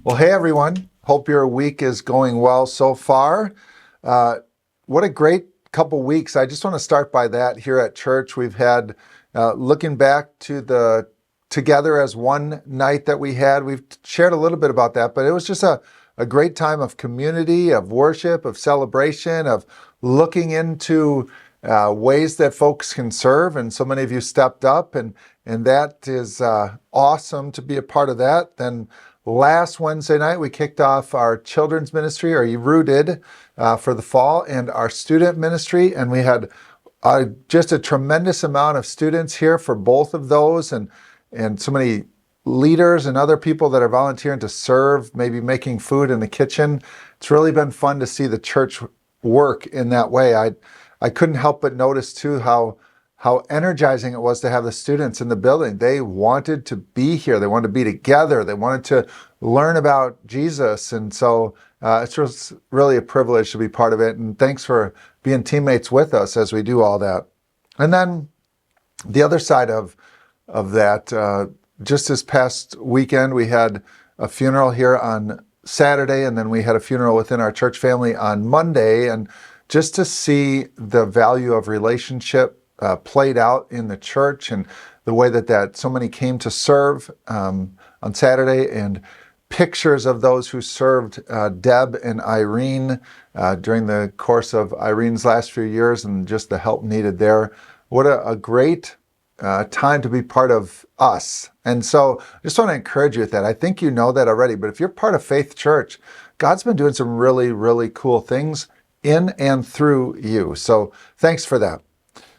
Well, hey everyone. Hope your week is going well so far. What a great couple weeks. I just want to start by that here at church. We've had, looking back to the Together as One night that we had, we've shared a little bit about that, but it was just a great time of community, of worship, of celebration, of looking into ways that folks can serve. And so many of you stepped up, and that is awesome to be a part of that. Then last Wednesday night, we kicked off our children's ministry, or Rooted, for the fall, and our student ministry. And we had just a tremendous amount of students here for both of those, and so many leaders and other people that are volunteering to serve, maybe making food in the kitchen. It's really been fun to see the church work in that way. I couldn't help but notice too how energizing it was to have the students in the building. They wanted to be here. They wanted to be together. They wanted to learn about Jesus. And so it's just really a privilege to be part of it. And thanks for being teammates with us as we do all that. And then the other side of that, just this past weekend, we had a funeral here on Saturday, and then we had a funeral within our church family on Monday. And just to see the value of relationship played out in the church, and the way that so many came to serve on Saturday, and pictures of those who served Deb and Irene during the course of Irene's last few years, and just the help needed there. What a great time to be part of us. And so I just want to encourage you with that. I think you know that already, but if you're part of Faith Church, God's been doing some really, really cool things in and through you. So thanks for that.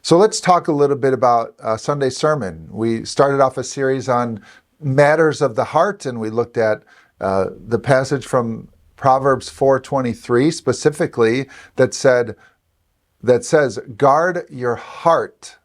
So let's talk a little bit about Sunday's sermon. We started off a series on matters of the heart, and we looked at the passage from Proverbs 4:23 specifically that says, "Guard your heart,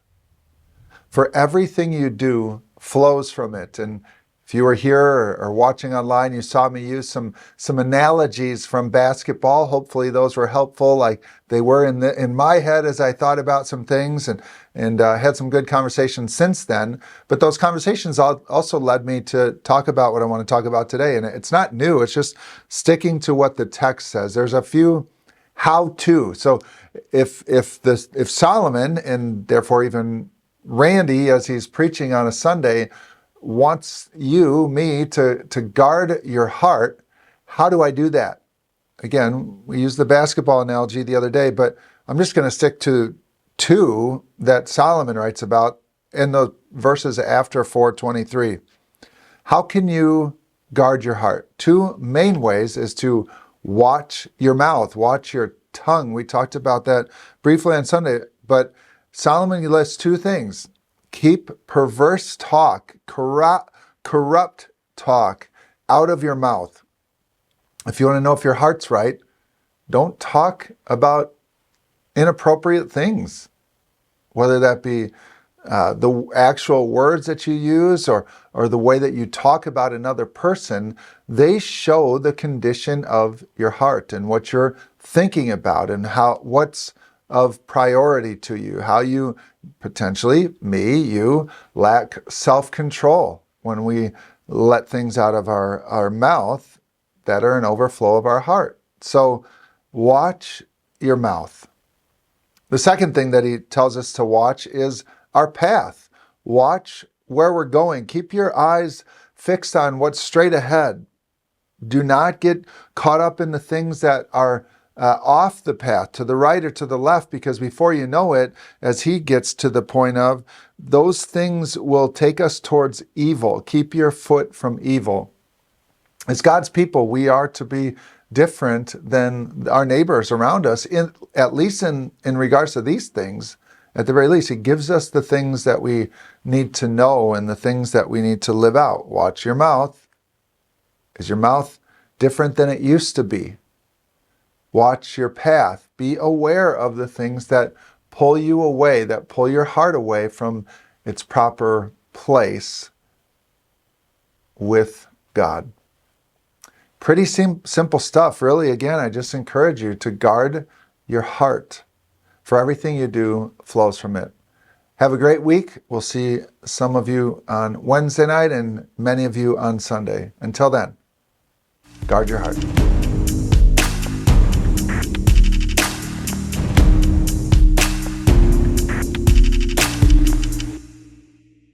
for everything you do flows from it." And if you were here or watching online, you saw me use some analogies from basketball. Hopefully those were helpful, like they were in my head as I thought about some things, and had some good conversations since then. But those conversations also led me to talk about what I want to talk about today. And it's not new, it's just sticking to what the text says. There's a few how-to. So if Solomon, and therefore even Randy, as he's preaching on a Sunday, wants me to guard your heart, how do I do that? Again, we used the basketball analogy the other day, but I'm just going to stick to two that Solomon writes about in the verses after 4:23. How can you guard your heart? Two main ways is to watch your mouth, watch your tongue. We talked about that briefly on Sunday, but Solomon lists two things. Keep perverse talk, corrupt talk out of your mouth. If you want to know if your heart's right, don't talk about inappropriate things, whether that be the actual words that you use or the way that you talk about another person. They show the condition of your heart and what you're thinking about, and what's of priority to you, how you potentially, you lack self-control when we let things out of our mouth that are an overflow of our heart. So watch your mouth. The second thing that he tells us to watch is our path. Watch where we're going. Keep your eyes fixed on what's straight ahead. Do not get caught up in the things that are off the path, to the right or to the left, because before you know it, as he gets to the point of, those things will take us towards evil. Keep your foot from evil. As God's people, we are to be different than our neighbors around us, at least in regards to these things. At the very least, he gives us the things that we need to know and the things that we need to live out. Watch your mouth. Is your mouth different than it used to be? Watch your path. Be aware of the things that pull you away, that pull your heart away from its proper place with God. Pretty simple stuff, really. Again, I just encourage you to guard your heart, for everything you do flows from it. Have a great week. We'll see some of you on Wednesday night and many of you on Sunday. Until then. Guard your heart.